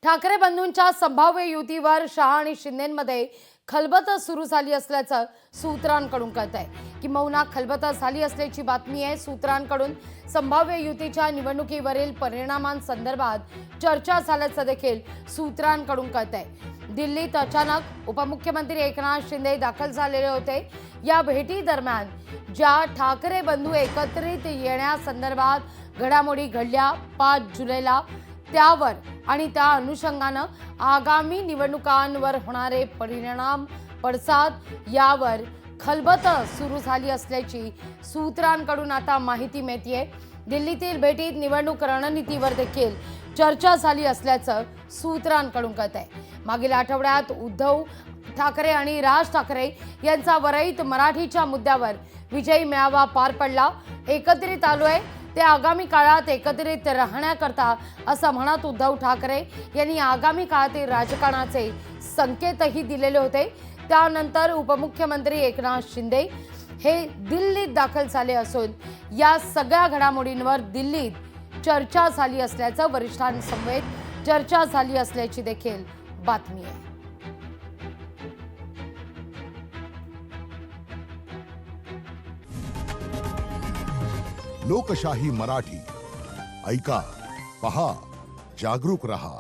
ठाकरे बंधूंच्या संभाव्य युतीवर शहा आणि शिंदेंमध्ये खलबत सुरू झाली असल्याचं सूत्रांकडून कळतंय। किंबहुना खलबत झाली असल्याची बातमी आहे। सूत्रांकडून संभाव्य युतीच्या निवडणुकीवरील परिणामांसंदर्भात चर्चा झाल्याचं देखील सूत्रांकडून कळतंय। दिल्लीत अचानक उपमुख्यमंत्री एकनाथ शिंदे दाखल झालेले होते। या भेटी दरम्यान ज्या ठाकरे बंधू एकत्रित येण्यासंदर्भात घडामोडी घडल्या 5 जुलैला, त्यावर आणि त्या अनुषंगाने आगामी निवडणुकांवर होणारे परिणाम पडसाद यावर खलबत सुरू झाली असल्याची सूत्रांकडून आता माहिती मिळतेय। दिल्लीतील भेटीत निवडणूक रणनीतीवर देखील चर्चा झाली असल्याचं सूत्रांकडून कळतंय। मागील आठवड्यात उद्धव ठाकरे आणि राज ठाकरे यांचा वरळीत मराठीच्या मुद्द्यावर विजयी मेळावा पार पडला। एकत्रित आलोय ते आगामी काळात एकत्रित राहण्याकरता असं म्हणत उद्धव ठाकरे यांनी आगामी काळातील राजकारणाचे संकेतही दिलेले होते। त्यानंतर उपमुख्यमंत्री एकनाथ शिंदे हे दिल्लीत दाखल झाले असून या सगळ्या घडामोडींवर दिल्लीत चर्चा झाली असल्याचं वरिष्ठांसमवेत चर्चा झाली असल्याची देखील बातमी आहे। लोकशाही मराठी ऐका, पहा, जागरूक रहा।